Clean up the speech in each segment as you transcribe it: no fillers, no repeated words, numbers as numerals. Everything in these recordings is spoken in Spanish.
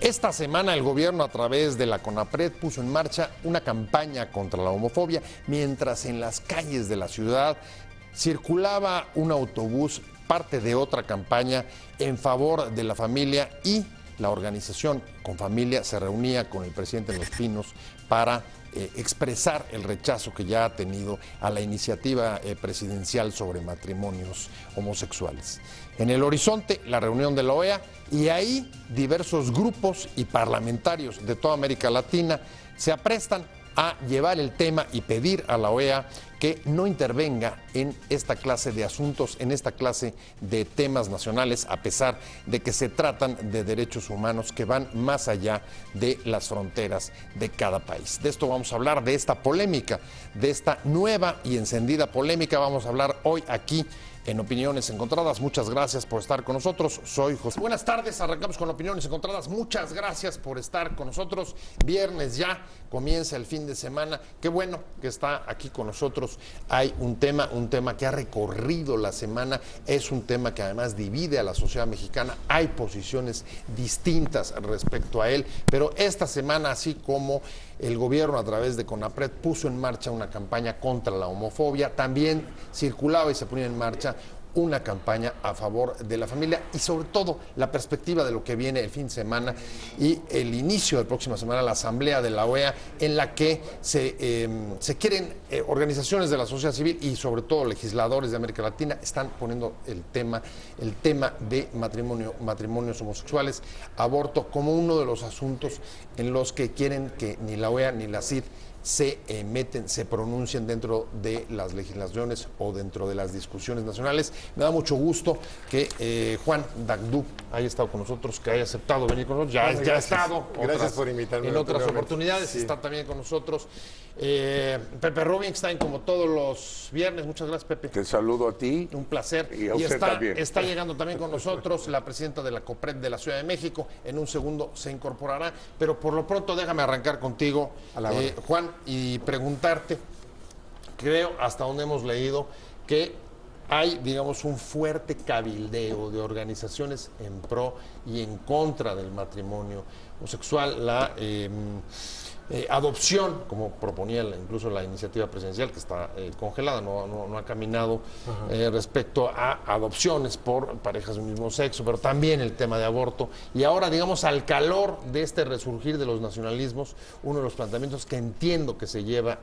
Esta semana el gobierno a través de la CONAPRED puso en marcha una campaña contra la homofobia, mientras en las calles de la ciudad circulaba un autobús, parte de otra campaña en favor de la familia, y la organización Con Familia se reunía con el presidente de Los Pinos para expresar el rechazo que ya ha tenido a la iniciativa presidencial sobre matrimonios homosexuales. En el horizonte, la reunión de la OEA, y ahí diversos grupos y parlamentarios de toda América Latina se aprestan a llevar el tema y pedir a la OEA que no intervenga en esta clase de asuntos, en esta clase de temas nacionales, a pesar de que se tratan de derechos humanos que van más allá de las fronteras de cada país. De esto vamos a hablar, de esta polémica, de esta nueva y encendida polémica, vamos a hablar hoy aquí en Opiniones Encontradas. Muchas gracias por estar con nosotros. Soy José. Buenas tardes, arrancamos con Opiniones Encontradas. Muchas gracias por estar con nosotros. Viernes ya, comienza el fin de semana. Qué bueno que está aquí con nosotros. Hay un tema que ha recorrido la semana. Es un tema que además divide a la sociedad mexicana. Hay posiciones distintas respecto a él, pero esta semana, así como el gobierno a través de CONAPRED puso en marcha una campaña contra la homofobia, también circulaba y se ponía en marcha una campaña a favor de la familia, y sobre todo la perspectiva de lo que viene el fin de semana y el inicio de la próxima semana, la asamblea de la OEA, en la que se quieren organizaciones de la sociedad civil y sobre todo legisladores de América Latina están poniendo el tema de matrimonios homosexuales, aborto, como uno de los asuntos en los que quieren que ni la OEA ni la CID se pronuncien dentro de las legislaciones o dentro de las discusiones nacionales. Me da mucho gusto que Juan Dagdú haya estado con nosotros, que haya aceptado venir con nosotros. Ya ha estado. Gracias por invitarme. En otras oportunidades, sí. Está también con nosotros Pepe Rubinstein, como todos los viernes. Muchas gracias, Pepe. Te saludo a ti. Un placer. Y a usted también. Está llegando también con nosotros la presidenta de la COPRED de la Ciudad de México. En un segundo se incorporará, pero por lo pronto déjame arrancar contigo, Juan, y preguntarte, creo, hasta donde hemos leído, que hay, digamos, un fuerte cabildeo de organizaciones en pro y en contra del matrimonio homosexual, la adopción, como proponía incluso la iniciativa presidencial, que está congelada, no ha caminado respecto a adopciones por parejas de un mismo sexo, pero también el tema de aborto. Y ahora, digamos, al calor de este resurgir de los nacionalismos, uno de los planteamientos que entiendo que se lleva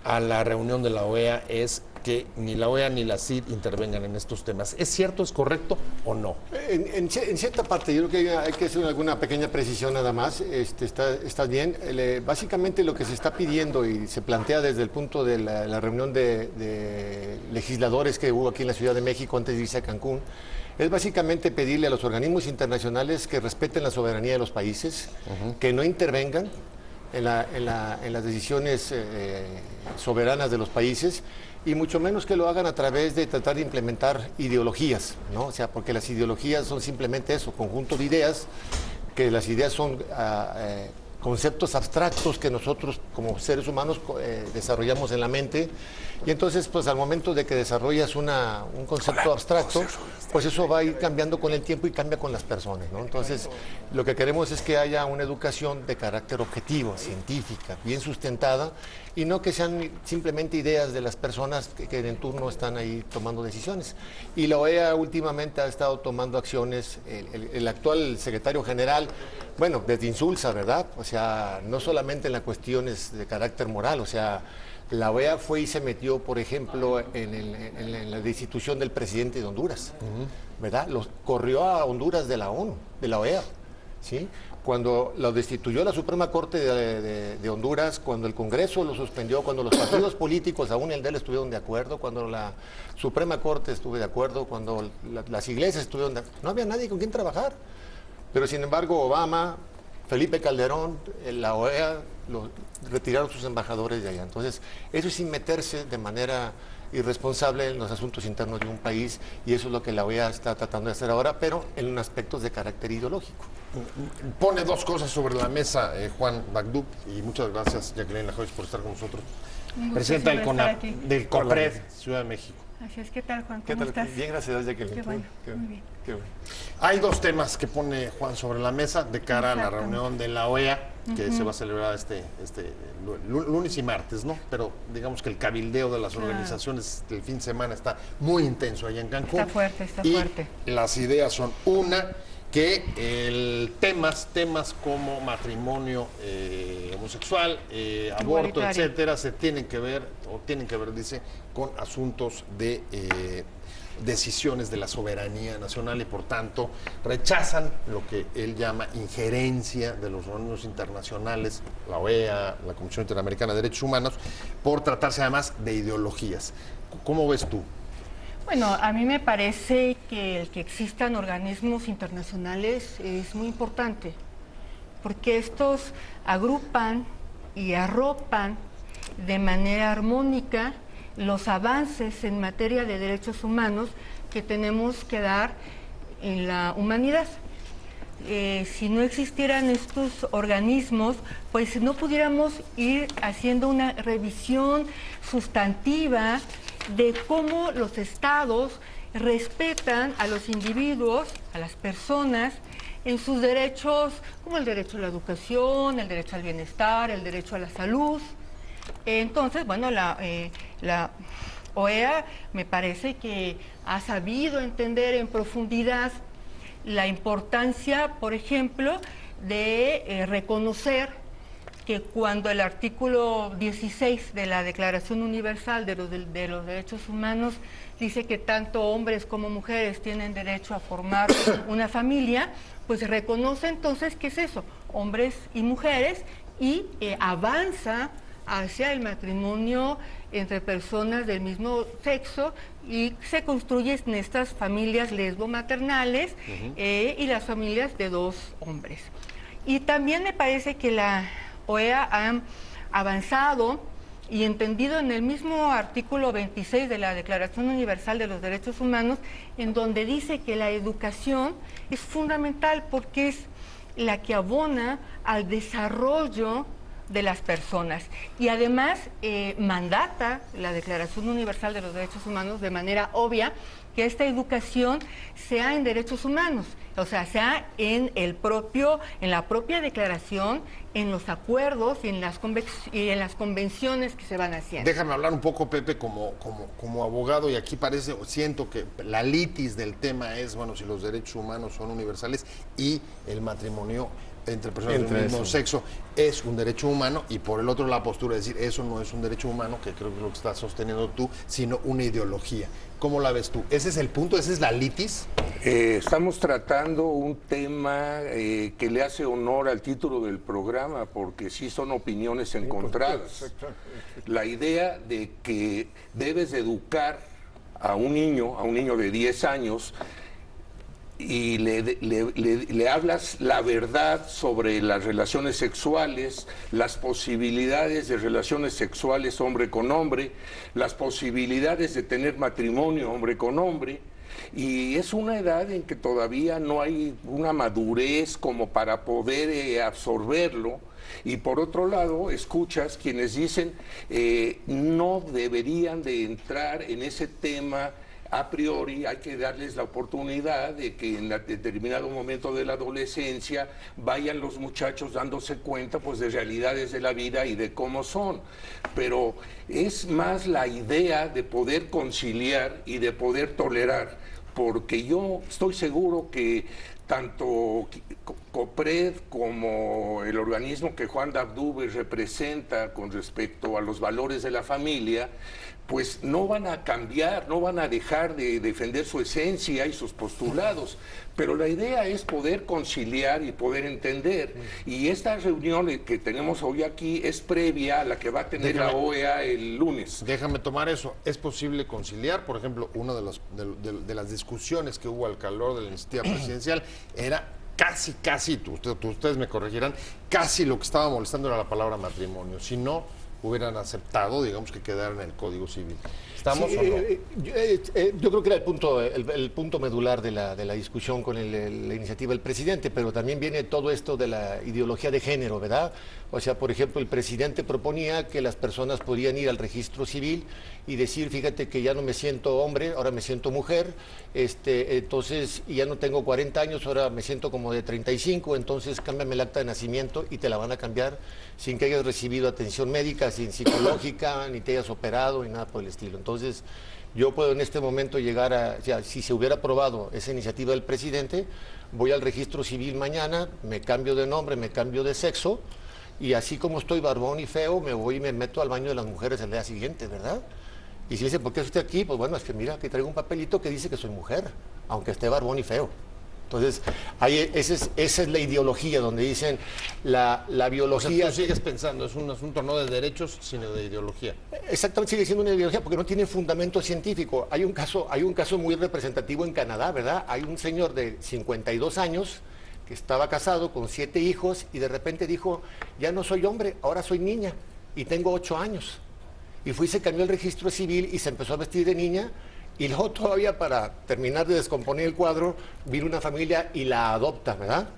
a la reunión de la OEA es que ni la OEA ni la CID intervengan en estos temas. ¿Es cierto, es correcto o no? En cierta parte, yo creo que hay que hacer alguna pequeña precisión nada más. Está bien. Básicamente lo que se está pidiendo y se plantea desde el punto de la reunión de legisladores que hubo aquí en la Ciudad de México antes de irse a Cancún, es básicamente pedirle a los organismos internacionales que respeten la soberanía de los países, que no intervengan en las decisiones soberanas de los países, y mucho menos que lo hagan a través de tratar de implementar ideologías, ¿no? O sea, porque las ideologías son simplemente eso, conjunto de ideas, que las ideas son conceptos abstractos que nosotros como seres humanos desarrollamos en la mente, y entonces pues al momento de que desarrollas un concepto abstracto, pues eso va a ir cambiando con el tiempo y cambia con las personas, ¿no? Entonces lo que queremos es que haya una educación de carácter objetivo, científica, bien sustentada, y no que sean simplemente ideas de las personas que en turno están ahí tomando decisiones. Y la OEA últimamente ha estado tomando acciones, el actual secretario general, bueno, desde Insulza, ¿verdad? O sea, no solamente en las cuestiones de carácter moral, o sea, la OEA fue y se metió, por ejemplo, en la destitución del presidente de Honduras, ¿verdad? Los corrió a Honduras de la ONU, de la OEA, ¿sí? Cuando lo destituyó la Suprema Corte de Honduras, cuando el Congreso lo suspendió, cuando los partidos políticos, aún el de él, estuvieron de acuerdo, cuando la Suprema Corte estuvo de acuerdo, cuando las iglesias estuvieron de acuerdo, no había nadie con quien trabajar. Pero sin embargo Obama, Felipe Calderón, la OEA, retiraron sus embajadores de allá. Entonces, eso es sin meterse de manera irresponsable en los asuntos internos de un país, y eso es lo que la OEA está tratando de hacer ahora, pero en aspectos de carácter ideológico. Pone dos cosas sobre la mesa, Juan Dagdú, y muchas gracias, Jacqueline Lajoyes, por estar con nosotros. Presidenta del COPRED, Ciudad de México. Así es, ¿qué tal, Juan? ¿Qué ¿Cómo tal? estás? Bien, gracias, Jacqueline. Qué bueno, muy bien. Qué bueno. Hay dos temas que pone Juan sobre la mesa de cara a la reunión de la OEA, que se va a celebrar este lunes y martes, ¿no? Pero digamos que el cabildeo de las organizaciones del fin de semana está muy intenso allá en Cancún. Está fuerte, está y fuerte. Las ideas son que temas como matrimonio homosexual, aborto, Igualitario. etcétera, se tienen que ver, dice, con asuntos de decisiones de la soberanía nacional y por tanto rechazan lo que él llama injerencia de los organismos internacionales, la OEA, la Comisión Interamericana de Derechos Humanos, por tratarse además de ideologías. ¿Cómo ves tú? Bueno, a mí me parece que el que existan organismos internacionales es muy importante, porque estos agrupan y arropan de manera armónica los avances en materia de derechos humanos que tenemos que dar en la humanidad. Si no existieran estos organismos, pues no pudiéramos ir haciendo una revisión sustantiva de cómo los estados respetan a los individuos, a las personas, en sus derechos, como el derecho a la educación, el derecho al bienestar, el derecho a la salud. Entonces, bueno, la OEA me parece que ha sabido entender en profundidad la importancia, por ejemplo, de reconocer que cuando el artículo 16 de la Declaración Universal de los Derechos Humanos dice que tanto hombres como mujeres tienen derecho a formar una familia, pues reconoce entonces qué es eso, hombres y mujeres, y avanza hacia el matrimonio entre personas del mismo sexo y se construyen estas familias lesbomaternales y las familias de dos hombres. Y también me parece que la OEA ha avanzado y entendido en el mismo artículo 26 de la Declaración Universal de los Derechos Humanos, en donde dice que la educación es fundamental porque es la que abona al desarrollo de las personas y además mandata la Declaración Universal de los Derechos Humanos de manera obvia que esta educación sea en derechos humanos, o sea, sea en la propia declaración, en los acuerdos y en las convenciones que se van haciendo. Déjame hablar un poco, Pepe, como abogado, y aquí siento que la litis del tema es, bueno, si los derechos humanos son universales y el matrimonio entre personas del mismo sexo es un derecho humano, y por el otro la postura de decir eso no es un derecho humano, que creo que es lo que estás sosteniendo tú, sino una ideología. ¿Cómo la ves tú? ¿Ese es el punto? ¿Esa es la litis? Estamos tratando un tema que le hace honor al título del programa, porque sí son opiniones encontradas. La idea de que debes de educar a un niño de 10 años, y le hablas la verdad sobre las relaciones sexuales, las posibilidades de relaciones sexuales hombre con hombre, las posibilidades de tener matrimonio hombre con hombre, y es una edad en que todavía no hay una madurez como para poder absorberlo. Y por otro lado, escuchas quienes dicen no deberían de entrar en ese tema a priori, hay que darles la oportunidad de que en determinado momento de la adolescencia vayan los muchachos dándose cuenta pues de realidades de la vida y de cómo son. Pero es más la idea de poder conciliar y de poder tolerar, porque yo estoy seguro que tanto COPRED como el organismo que Juan Dabdube representa con respecto a los valores de la familia, pues no van a cambiar, no van a dejar de defender su esencia y sus postulados, pero la idea es poder conciliar y poder entender, y esta reunión que tenemos hoy aquí es previa a la que va a tener la OEA el lunes. Déjame tomar eso. ¿Es posible conciliar? Por ejemplo, una de las discusiones que hubo al calor de la iniciativa presidencial era casi, ustedes me corregirán, casi lo que estaba molestando era la palabra matrimonio, si no hubieran aceptado, digamos, que quedara en el Código Civil. ¿Estamos Sí, o no? yo creo que era el punto medular de la discusión con la iniciativa del presidente, pero también viene todo esto de la ideología de género, ¿verdad? O sea, por ejemplo, el presidente proponía que las personas podían ir al registro civil y decir, fíjate que ya no me siento hombre, ahora me siento mujer, entonces ya no tengo 40 años, ahora me siento como de 35, entonces cámbiame el acta de nacimiento y te la van a cambiar sin que hayas recibido atención médica, sin psicológica, ni te hayas operado, ni nada por el estilo. Entonces, yo puedo en este momento llegar o sea, si se hubiera aprobado esa iniciativa del presidente, voy al registro civil mañana, me cambio de nombre, me cambio de sexo, y así como estoy barbón y feo, me voy y me meto al baño de las mujeres el día siguiente, ¿verdad? Y si dice, ¿por qué estoy aquí? Pues bueno, es que mira, que traigo un papelito que dice que soy mujer, aunque esté barbón y feo. Entonces, esa es la ideología, donde dicen la biología... O sea, tú sigues pensando, es un asunto no de derechos, sino de ideología. Exactamente, sigue siendo una ideología porque no tiene fundamento científico. Hay un caso muy representativo en Canadá, ¿verdad? Hay un señor de 52 años que estaba casado con 7 hijos y de repente dijo, ya no soy hombre, ahora soy niña y tengo 8 años. Y fue y se cambió el registro civil y se empezó a vestir de niña. Y luego todavía para terminar de descomponer el cuadro, vino una familia y la adopta, ¿verdad?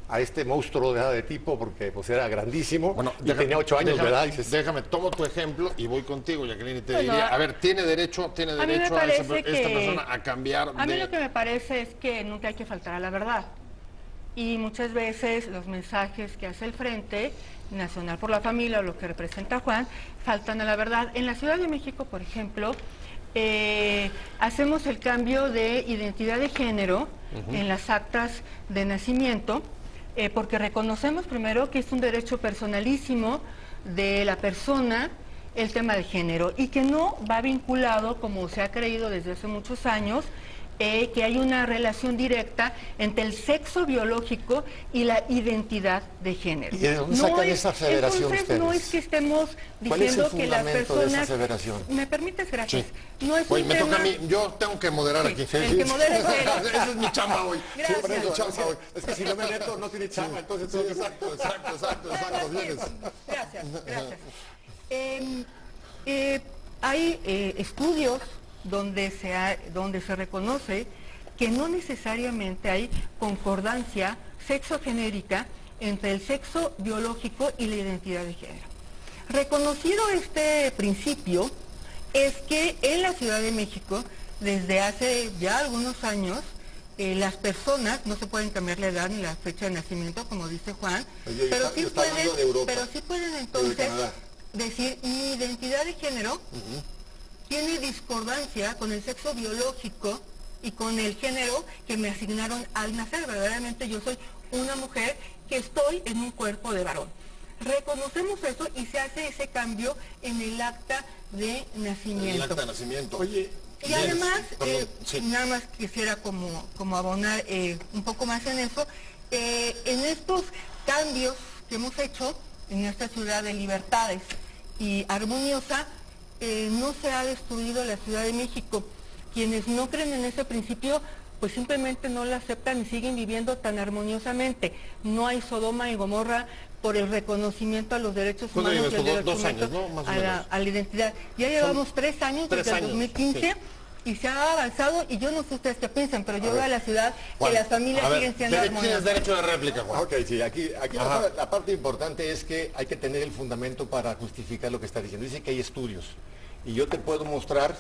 A este monstruo, ¿verdad? De tipo, porque pues era grandísimo y tenía 8 años, ¿verdad? Déjame, tomo tu ejemplo y voy contigo, Jacqueline, y te Bueno, diría, a ver, ¿tiene derecho a esta persona a cambiar A mí de...? lo que me parece es que nunca hay que faltar a la verdad. Y muchas veces los mensajes que hace el Frente Nacional por la Familia, o lo que representa Juan, faltan a la verdad. En la Ciudad de México, por ejemplo, hacemos el cambio de identidad de género en las actas de nacimiento, porque reconocemos primero que es un derecho personalísimo de la persona el tema de género y que no va vinculado, como se ha creído desde hace muchos años, que hay una relación directa entre el sexo biológico y la identidad de género. ¿Y de dónde sacan esa aseveración entonces, ustedes? no es que estemos ¿Cuál es el diciendo que las fundamento de esa personas... aseveración? ¿Me permites? Gracias. Sí. No es Oye, un me toca a tema- mí, yo tengo que moderar aquí. el que modera es él. Esa es mi chamba hoy. Gracias. Siempre es mi chamba hoy. Es que si no me meto, no tiene chamba, entonces tengo que... Exacto, vienes. Gracias. Hay estudios donde se reconoce que no necesariamente hay concordancia sexogenérica entre el sexo biológico y la identidad de género. Reconocido este principio, es que en la Ciudad de México, desde hace ya algunos años, las personas no se pueden cambiar la edad ni la fecha de nacimiento, como dice Juan, Oye, pero yo estaba hablando de Europa, sí pueden de entonces Canadá. decir mi identidad de género tiene discordancia con el sexo biológico y con el género que me asignaron al nacer. Verdaderamente yo soy una mujer que estoy en un cuerpo de varón. Reconocemos eso y se hace ese cambio en el acta de nacimiento. El acta de nacimiento. Oye, Y Bien, además, perdón, sí. nada más quisiera como abonar un poco más en eso, en estos cambios que hemos hecho en esta ciudad de libertades y armoniosa, no se ha destruido la Ciudad de México. Quienes no creen en ese principio, pues simplemente no la aceptan y siguen viviendo tan armoniosamente. No hay Sodoma y Gomorra por el reconocimiento a los derechos ¿Cuándo humanos y el llevas tú? Dos reconocimiento años, ¿no? Más o a menos. la identidad. Ya llevamos 3 años, Tres desde el años, 2015, sí. y se ha avanzado, y yo no sé ustedes qué piensan, pero yo veo a la ciudad Juan, que las familias a ver, siguen siendo tienes armoniosas. derecho de réplica, Juan. Ok, sí, aquí la parte importante es que hay que tener el fundamento para justificar lo que está diciendo. Dice que hay estudios. Y yo te puedo mostrar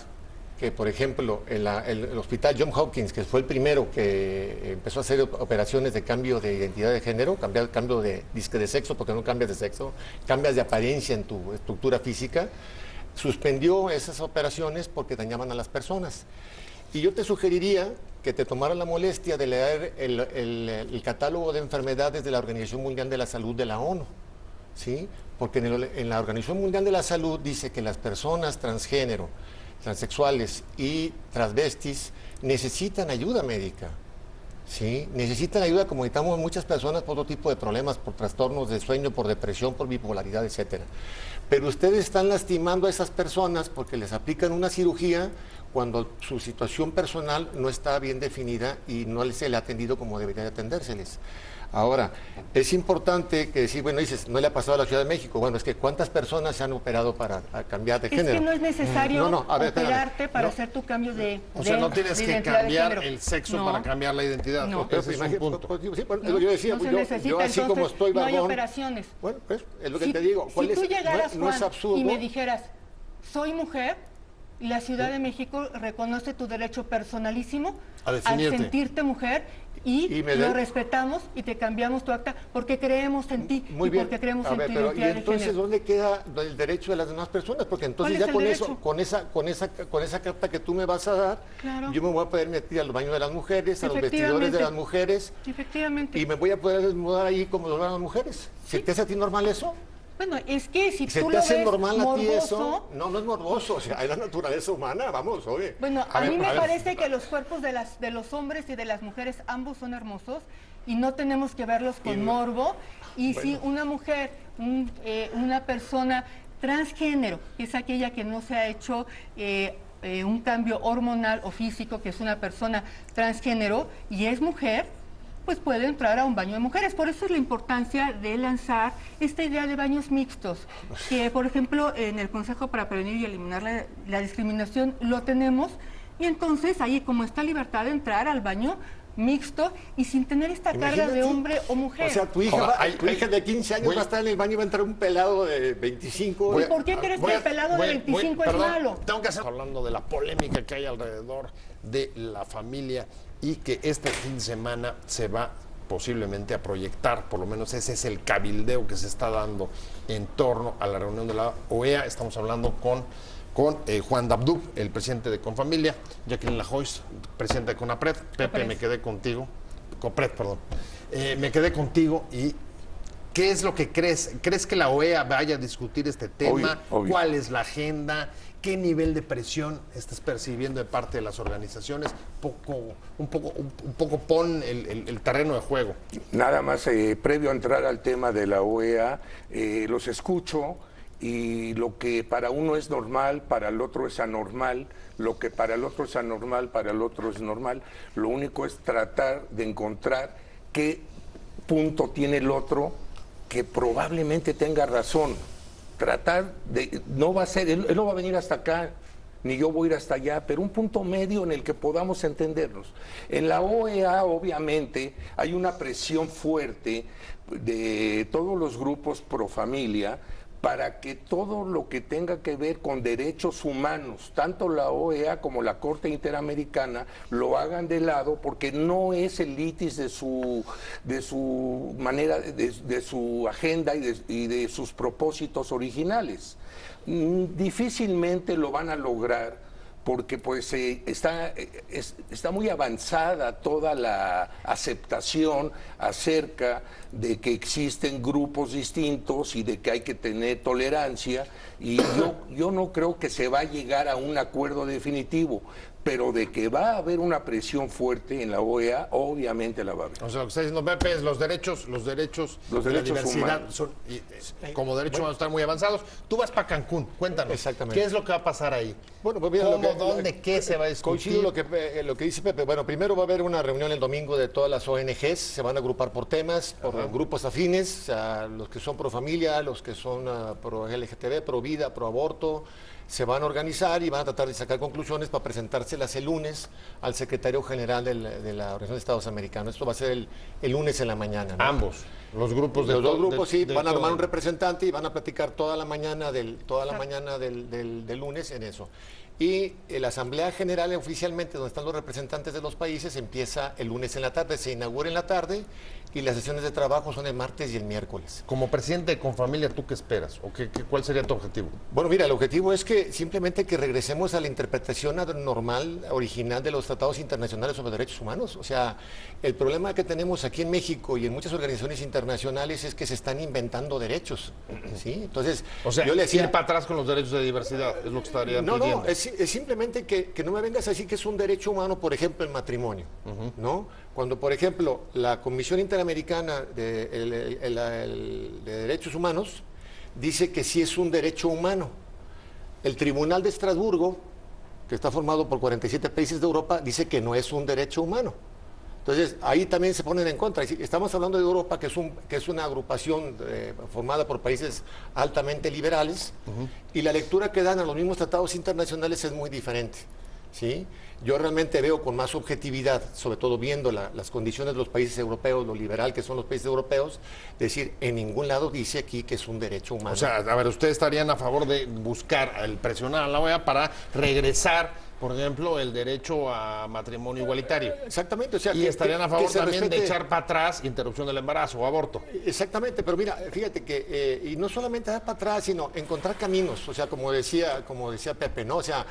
que, por ejemplo, el hospital Johns Hopkins, que fue el primero que empezó a hacer operaciones de cambio de identidad de género, cambio de disque de sexo, porque no cambias de sexo, cambias de apariencia en tu estructura física, suspendió esas operaciones porque dañaban a las personas. Y yo te sugeriría que te tomaras la molestia de leer el catálogo de enfermedades de la Organización Mundial de la Salud de la ONU, ¿sí? Porque en la Organización Mundial de la Salud dice que las personas transgénero, transexuales y transvestis necesitan ayuda médica, ¿sí? Necesitan ayuda como necesitamos muchas personas por otro tipo de problemas, por trastornos de sueño, por depresión, por bipolaridad, etcétera. Pero ustedes están lastimando a esas personas porque les aplican una cirugía cuando su situación personal no está bien definida y no se le ha atendido como debería de atendérseles. Ahora, es importante que decir, bueno, dices, no le ha pasado a la Ciudad de México. Bueno, es que ¿cuántas personas se han operado para cambiar de género? Es que no es necesario a ver, operarte para no. hacer tu cambio de O sea, no tienes de que identidad de cambiar género. el sexo No. para cambiar la identidad. No. Ese es un punto. Sí, bueno, yo decía, No se yo necesita, así entonces, como estoy no hay barbón, operaciones. bueno, pues, es lo que te digo. Si tú llegaras, no es Juan, absurdo. y me dijeras, soy mujer, la Ciudad de México reconoce tu derecho personalísimo A al definirte. sentirte mujer y me lo da- respetamos y te cambiamos tu acta porque creemos en ti Muy y bien. porque creemos A en ver, tu pero ¿y identidad de entonces género. dónde queda el derecho de las demás personas? Porque entonces ¿Cuál ya es el con derecho? eso, con esa carta que tú me vas a dar, Claro. yo me voy a poder meter al baño de las mujeres, a los vestidores de Efectivamente. las mujeres Efectivamente. y me voy a poder desnudar ahí como lo van las mujeres. ¿Se te hace a ti normal eso? Bueno, es que si ¿Se tú te lo hace ves normal a ti morboso, eso? No, no es morboso, o sea, es la naturaleza humana, vamos, oye. bueno, a ver, mí me a ver. parece que los cuerpos de los hombres y de las mujeres ambos son hermosos y no tenemos que verlos con morbo. Y si una mujer, una persona transgénero, que es aquella que no se ha hecho un cambio hormonal o físico, que es una persona transgénero y es mujer, pues puede entrar a un baño de mujeres. Por eso es la importancia de lanzar esta idea de baños mixtos, que por ejemplo en el Consejo para Prevenir y Eliminar la Discriminación lo tenemos, y entonces ahí como está libertad de entrar al baño mixto y sin tener esta carga de Imagínate. hombre o mujer. O sea, tu hija, tu hija de 15 años voy- va a estar en el baño y va a entrar un pelado de 25. ¿Y por qué crees que el pelado de 25 es perdón, malo? Tengo que hacer hablando de la polémica que hay alrededor de la familia y que este fin de semana se va posiblemente a proyectar, por lo menos ese es el cabildeo que se está dando en torno a la reunión de la OEA. Estamos hablando con Juan Dabdub, el presidente de Confamilia, Jacqueline Lajoix, presidente de CONAPRED. Pepe, COPRED. me quedé contigo. COPRED, perdón. Me quedé contigo y ¿qué es lo que crees? ¿Crees que la OEA vaya a discutir este tema? Obvio. ¿Cuál es la agenda? ¿Qué nivel de presión estás percibiendo de parte de las organizaciones? Un poco pon el terreno de juego. Nada más, previo a entrar al tema de la OEA, los escucho y lo que para uno es normal, para el otro es anormal, lo que para el otro es anormal, para el otro es normal. Lo único es tratar de encontrar qué punto tiene el otro que probablemente tenga razón. Tratar de, no va a ser, él no va a venir hasta acá, ni yo voy a ir hasta allá, pero un punto medio en el que podamos entendernos. En la OEA, obviamente, hay una presión fuerte de todos los grupos pro familia para que todo lo que tenga que ver con derechos humanos, tanto la OEA como la Corte Interamericana, lo hagan de lado porque no es el litis de su manera, de su agenda y de sus propósitos originales. Difícilmente lo van a lograr porque pues está muy avanzada toda la aceptación acerca de que existen grupos distintos y de que hay que tener tolerancia, y yo no creo que se va a llegar a un acuerdo definitivo, pero de que va a haber una presión fuerte en la OEA, obviamente la va a haber. O sea, lo que está diciendo Pepe es los derechos Los de la derechos diversidad humanos. son, como derechos humanos están muy avanzados. Tú vas para Cancún, cuéntanos. Exactamente. ¿Qué es lo que va a pasar ahí? Bueno, pues mira, ¿Cómo, dónde, qué se va a discutir? Coincido lo que dice Pepe. Bueno, primero va a haber una reunión el domingo de todas las ONGs, se van a agrupar por temas, por grupos afines, o sea, los que son pro familia, los que son pro LGTB, pro vida, pro aborto, se van a organizar y van a tratar de sacar conclusiones para presentárselas el lunes al secretario general de la Organización de Estados Americanos. Esto va a ser el lunes en la mañana, ¿no? Ambos, los grupos de Los dos grupos sí de van a armar todo. un representante y van a platicar toda la mañana del lunes en eso. Y la Asamblea General oficialmente, donde están los representantes de los países, empieza el lunes en la tarde, se inaugura en la tarde y las sesiones de trabajo son el martes y el miércoles. Como presidente de Confamilia, ¿tú qué esperas? ¿O cuál sería tu objetivo? Bueno, mira, el objetivo es que simplemente que regresemos a la interpretación normal, original de los tratados internacionales sobre derechos humanos. O sea, el problema que tenemos aquí en México y en muchas organizaciones internacionales es que se están inventando derechos, ¿sí? Entonces, O sea, yo le decía, ir para atrás con los derechos de diversidad, es lo que estaría pidiendo. no, es simplemente que no me vengas a decir que es un derecho humano, por ejemplo, el matrimonio, ¿no? Cuando, por ejemplo, la Comisión Interamericana de Derechos Humanos dice que sí es un derecho humano. El Tribunal de Estrasburgo, que está formado por 47 países de Europa, dice que no es un derecho humano. Entonces, ahí también se ponen en contra. Estamos hablando de Europa, que es una agrupación formada por países altamente liberales, y la lectura que dan a los mismos tratados internacionales es muy diferente, ¿sí? Yo realmente veo con más objetividad, sobre todo viendo las condiciones de los países europeos, lo liberal que son los países europeos, decir, en ningún lado dice aquí que es un derecho humano. O sea, a ver, ¿ustedes estarían a favor de buscar el presionar a la OEA para regresar, por ejemplo, el derecho a matrimonio igualitario? Exactamente. O sea, y estarían a favor también respete... de echar para atrás interrupción del embarazo o aborto. Exactamente, pero mira, fíjate que, y no solamente dar para atrás, sino encontrar caminos, o sea, como decía Pepe, ¿no? O sea,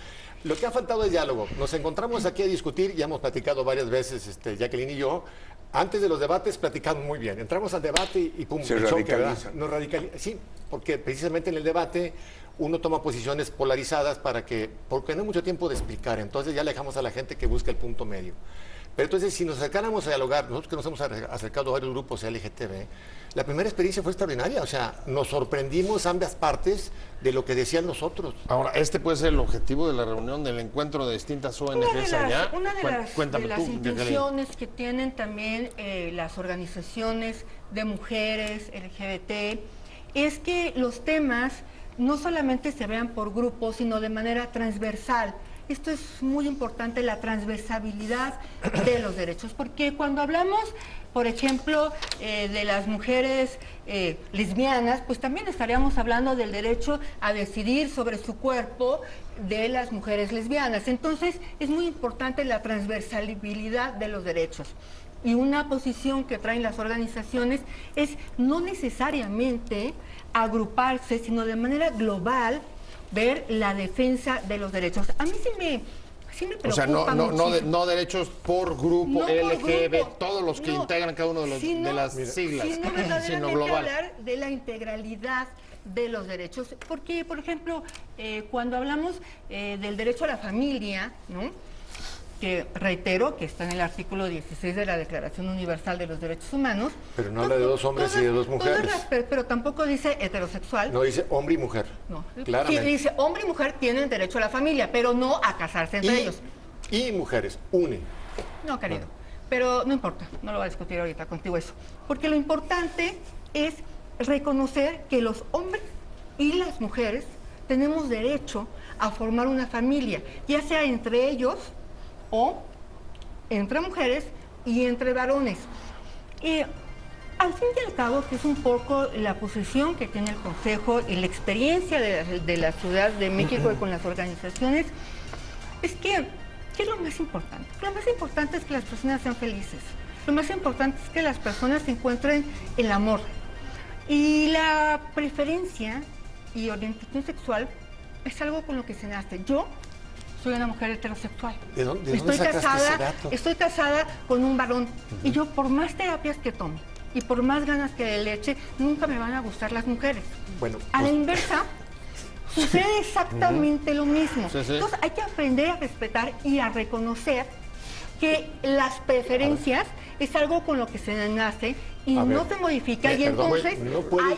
lo que ha faltado es diálogo. Nos encontramos aquí a discutir, ya hemos platicado varias veces, Jacqueline y yo. Antes de los debates platicamos muy bien. Entramos al debate y pum, se radicaliza. Nos radicaliza. Sí, porque precisamente en el debate uno toma posiciones polarizadas porque no hay mucho tiempo de explicar. Entonces ya le dejamos a la gente que busque el punto medio. Pero entonces, si nos acercáramos a dialogar, nosotros que nos hemos acercado a varios grupos LGTB, la primera experiencia fue extraordinaria. O sea, nos sorprendimos ambas partes de lo que decían los otros. Ahora, este puede ser el objetivo de la reunión del encuentro de distintas ONGs allá. Una de las intenciones que tienen también las organizaciones de mujeres LGBT es que los temas no solamente se vean por grupos, sino de manera transversal. Esto es muy importante, la transversabilidad de los derechos, porque cuando hablamos, por ejemplo, de las mujeres lesbianas, pues también estaríamos hablando del derecho a decidir sobre su cuerpo de las mujeres lesbianas. Entonces, es muy importante la transversalidad de los derechos. Y una posición que traen las organizaciones es no necesariamente agruparse, sino de manera global, ver la defensa de los derechos. A mí sí me preocupa. O sea, no derechos por grupo, no LGBT, por todos los que integran cada uno de las siglas, sino global. Hablar de la integralidad de los derechos, porque, por ejemplo, cuando hablamos del derecho a la familia, ¿no?, que reitero que está en el artículo 16 de la Declaración Universal de los Derechos Humanos. Pero no habla de dos hombres y de dos mujeres. Pero tampoco dice heterosexual. No, dice hombre y mujer. No, claramente. Sí, dice hombre y mujer tienen derecho a la familia, pero no a casarse entre ellos. Y mujeres, une. No, querido, pero no importa, no lo voy a discutir ahorita contigo eso. Porque lo importante es reconocer que los hombres y las mujeres tenemos derecho a formar una familia, ya sea entre ellos o entre mujeres y entre varones. Y al fin y al cabo, que es un poco la posición que tiene el Consejo y la experiencia de la Ciudad de México y con las organizaciones, es que, ¿qué es lo más importante? Lo más importante es que las personas sean felices. Lo más importante es que las personas encuentren el amor. Y la preferencia y orientación sexual es algo con lo que se nace. Yo soy una mujer heterosexual. ¿De dónde sacaste ese dato? Estoy casada con un varón. Y yo, por más terapias que tome y por más ganas que le eche, nunca me van a gustar las mujeres. Bueno, a la inversa, sucede exactamente lo mismo. Sí, sí. Entonces, hay que aprender a respetar y a reconocer que las preferencias es algo con lo que se nace y no se modifica, y entonces no puedes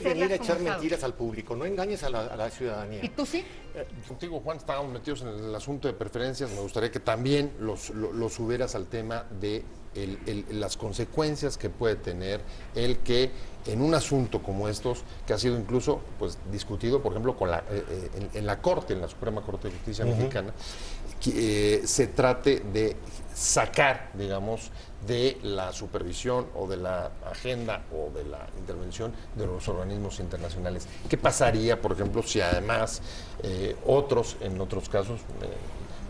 venir a echar como mentiras al público, no engañes a la ciudadanía. ¿Y tú sí? Contigo, Juan, estábamos metidos en el asunto de preferencias. Me gustaría que también los subieras al tema de las consecuencias que puede tener el que en un asunto como estos, que ha sido incluso pues discutido, por ejemplo, en la Corte, en la Suprema Corte de Justicia mexicana, que se trate de sacar, digamos, de la supervisión o de la agenda o de la intervención de los organismos internacionales. ¿Qué pasaría, por ejemplo, si además otros, en otros casos,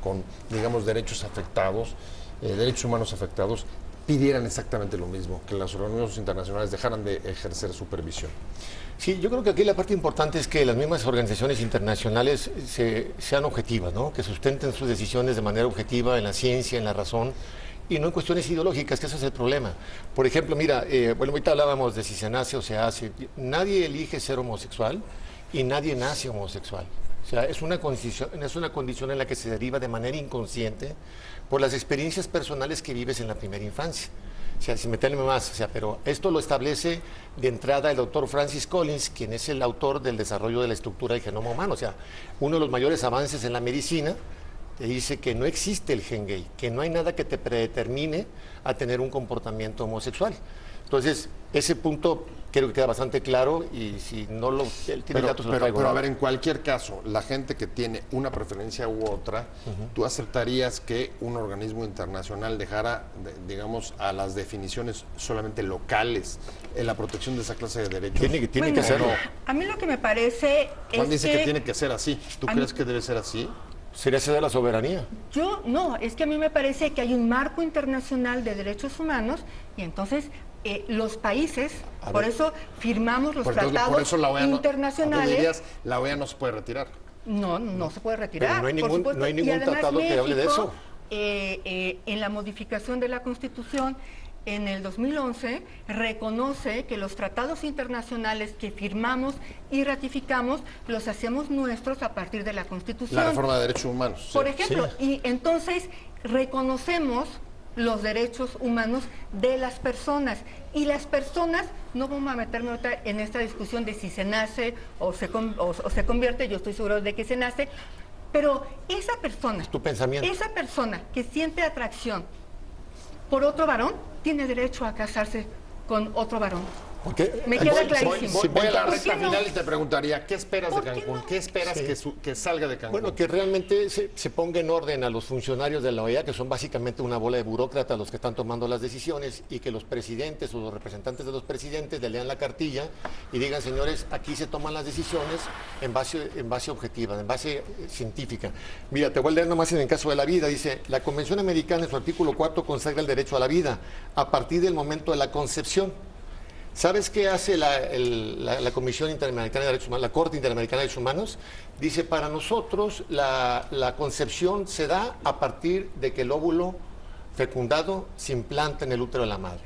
con, digamos, derechos afectados, derechos humanos afectados, pidieran exactamente lo mismo, que los organismos internacionales dejaran de ejercer supervisión? Sí, yo creo que aquí la parte importante es que las mismas organizaciones internacionales sean objetivas, ¿no? Que sustenten sus decisiones de manera objetiva en la ciencia, en la razón, y no en cuestiones ideológicas, que eso es el problema. Por ejemplo, mira, bueno, ahorita hablábamos de si se nace o se hace. Nadie elige ser homosexual y nadie nace homosexual. O sea, es una condición en la que se deriva de manera inconsciente por las experiencias personales que vives en la primera infancia. O sea, sin meterme más, o sea, pero esto lo establece de entrada el doctor Francis Collins, quien es el autor del desarrollo de la estructura del genoma humano. O sea, uno de los mayores avances en la medicina te dice que no existe el gen gay, que no hay nada que te predetermine a tener un comportamiento homosexual. Entonces, ese punto creo que queda bastante claro y si no lo tiene datos, lo traigo. Pero a ver, en cualquier caso, la gente que tiene una preferencia u otra, ¿tú aceptarías que un organismo internacional dejara, digamos, a las definiciones solamente locales en la protección de esa clase de derechos? Tiene que serlo. A mí lo que me parece Juan es dice que tiene que ser así. ¿Tú a crees mí- que debe ser así? Sería ceder la soberanía. Yo no, es que a mí me parece que hay un marco internacional de derechos humanos y entonces los países, por eso firmamos los tratados por eso la OEA internacionales. Tú dirías, la OEA no se puede retirar. No se puede retirar. Pero no hay por ningún- supuesto. no hay ningún Y además tratado que hable de México, eso. En la modificación de la Constitución en el 2011 reconoce que los tratados internacionales que firmamos y ratificamos los hacemos nuestros a partir de la Constitución. La reforma de derechos humanos. sí. Por ejemplo, y entonces reconocemos los derechos humanos de las personas. Y las personas, no vamos a meterme ahorita en esta discusión de si se nace o se convierte, yo estoy seguro de que se nace, pero esa persona, Tu pensamiento. esa persona que siente atracción por otro varón, tiene derecho a casarse con otro varón. Porque Me queda clarísimo. Voy a la ¿Por recta qué no? final y te preguntaría, ¿qué esperas de ¿Por qué Cancún? no? ¿Qué esperas que salga de Cancún? Bueno, que realmente se ponga en orden a los funcionarios de la OEA, que son básicamente una bola de burócratas los que están tomando las decisiones, y que los presidentes o los representantes de los presidentes le lean la cartilla y digan, señores, aquí se toman las decisiones en base objetiva, en base científica. Mira, te voy a leer nomás en el caso de la vida. Dice, la Convención Americana en su artículo 4 consagra el derecho a la vida a partir del momento de la concepción. ¿Sabes qué hace la Comisión Interamericana de Derechos Humanos, la Corte Interamericana de Derechos Humanos? Dice, para nosotros la concepción se da a partir de que el óvulo fecundado se implanta en el útero de la madre.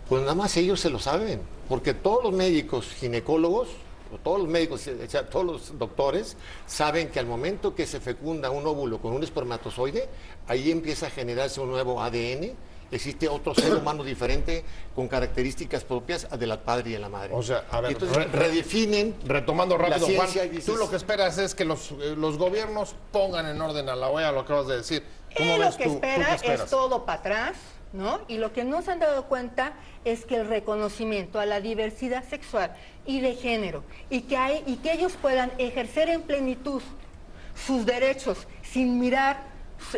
Pues nada más ellos se lo saben, porque todos los médicos ginecólogos, o todos los médicos, o sea, todos los doctores, saben que al momento que se fecunda un óvulo con un espermatozoide, ahí empieza a generarse un nuevo ADN. Existe otro ser humano diferente con características propias de la padre y de la madre. O sea, a ver, Y entonces redefinen. retomando rápido, la Juan, ciencia y dices- tú lo que esperas es que los gobiernos pongan en orden a la OEA, lo acabas de decir. ¿Cómo ves Lo que tú? ¿Tú espera qué es esperas? todo para atrás, ¿no? Y lo que no se han dado cuenta es que el reconocimiento a la diversidad sexual y de género y que ellos puedan ejercer en plenitud sus derechos sin mirar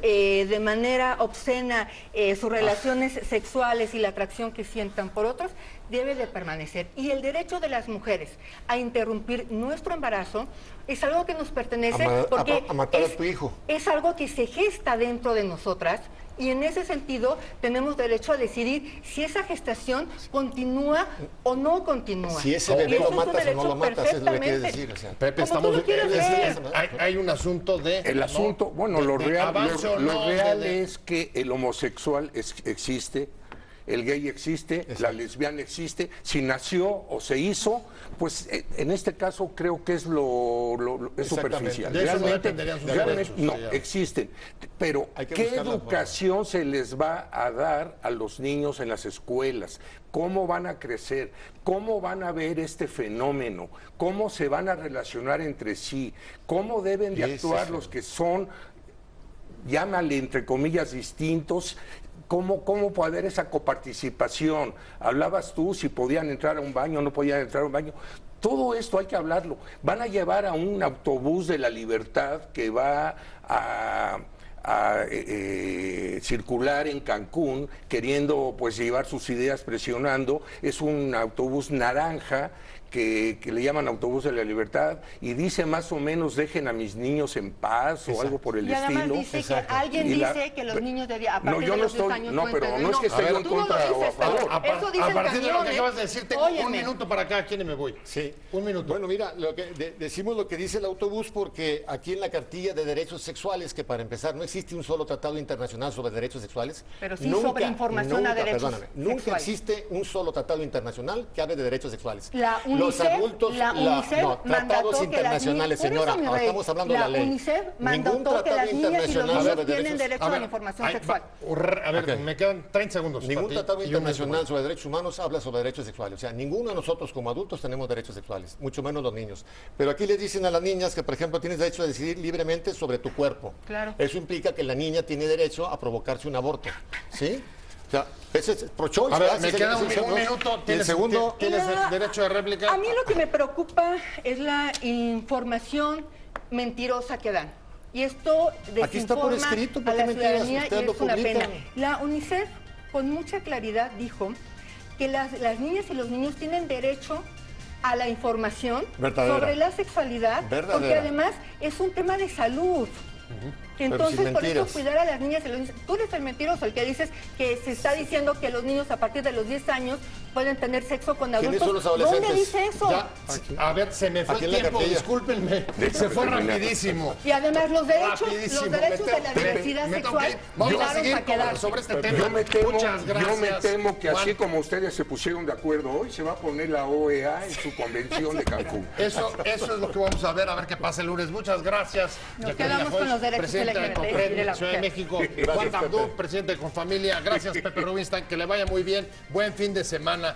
de manera obscena sus relaciones sexuales y la atracción que sientan por otros, debe de permanecer. Y el derecho de las mujeres a interrumpir nuestro embarazo es algo que nos pertenece porque a matar a tu hijo. es algo que se gesta dentro de nosotras. Y en ese sentido tenemos derecho a decidir si esa gestación continúa o no continúa. Si ese Y bebé eso lo es un matas o no derecho lo matas, es lo que quieres perfectamente. decir. O sea. Pepe, Como tú lo quieras ver. hay un asunto de... El ¿no? asunto, bueno, de- lo de real, avance o lo no, real de- es que el homosexual existe, el gay existe, la lesbiana existe. Si nació o se hizo, pues en este caso creo que es es superficial. De eso no dependerían sus derechos, no, sí, ya. existen. Pero, Hay que ¿qué buscar la educación se les va a dar a los niños en las escuelas? ¿Cómo van a crecer? ¿Cómo van a ver este fenómeno? ¿Cómo se van a relacionar entre sí? ¿Cómo deben de Sí, actuar sí, sí. los que son, llámale entre comillas, distintos? ¿Cómo puede haber esa coparticipación? Hablabas tú si podían entrar a un baño, no podían entrar a un baño. Todo esto hay que hablarlo. Van a llevar a un autobús de la libertad que va a circular en Cancún queriendo pues llevar sus ideas, presionando. Es un autobús naranja que le llaman autobús de la libertad y dice más o menos dejen a mis niños en paz o algo por el Y además estilo. dice que alguien Y dice que los niños a partir No, yo de no los 10 estoy, años no, pero cuentan. no es que esté yo en tú no lo contra o a dices, favor. Eso dice A el partir de lo que cañón, acabas de decir, tengo Óyeme. un minuto para cada quien y me voy. Sí. Un minuto. Bueno, mira, decimos lo que dice el autobús porque aquí en la cartilla de derechos sexuales, que para empezar no existe un solo tratado internacional sobre derechos sexuales. Pero sí sobre información a derechos Nunca sexuales. existe un solo tratado internacional que hable de derechos sexuales. La Lo los adultos, la UNICEF no, tratados internacionales, señora, por eso, mi rey, estamos hablando de la ley. UNICEF mandató que las niñas y los niños tienen derecho a la información sexual. A ver, me quedan 30 segundos. Ningún Pati, tratado y un internacional minuto. sobre derechos humanos habla sobre derechos sexuales. O sea, ninguno de nosotros como adultos tenemos derechos sexuales, mucho menos los niños. Pero aquí les dicen a las niñas que, por ejemplo, tienes derecho a decidir libremente sobre tu cuerpo. Claro. Eso implica que la niña tiene derecho a provocarse un aborto. ¿Sí? O sea, ese es pro-choice. A ver, ¿verdad? me Sí, queda sí, un sí, sí, minuto. Y el segundo, ¿Tienes derecho de réplica? A mí lo que me preocupa es la información mentirosa que dan. Y esto Aquí está por desinforma escrito, ¿por a qué la mentiras? ciudadanía y Ustedes lo es una publican. pena. La UNICEF con mucha claridad dijo que las niñas y los niños tienen derecho a la información Verdadera. sobre la sexualidad, porque Verdadera. además es un tema de salud. Entonces, sin por eso mentiras. cuidar a las niñas y los niños. Tú eres el mentiroso, el que dices que se está diciendo que los niños a partir de los 10 años pueden tener sexo con ¿Quiénes adultos. son los adolescentes? ¿Dónde dice eso? Ya, a ver, se me fue Aquí el en la tiempo, cartilla. discúlpenme. Se fue rapidísimo. Y además los derechos Rapidísimo. de la Pepe, diversidad me tengo sexual que ir. Vamos a llegaron seguir para quedarse. sobre este tema. Muchas gracias. Yo me temo que así Juan. como ustedes se pusieron de acuerdo hoy, se va a poner la OEA en su convención de Cancún. Eso es lo que vamos a ver qué pasa el lunes. Muchas gracias. Nos Jacqueline quedamos con los derechos presidenta de LGBT CONPRED, y de la Ciudad de mujer. México. Gracias, Juan Tabdú, Pepe. presidente de Confamilia. Gracias, Pepe Rubinstein. Que le vaya muy bien. Buen fin de semana.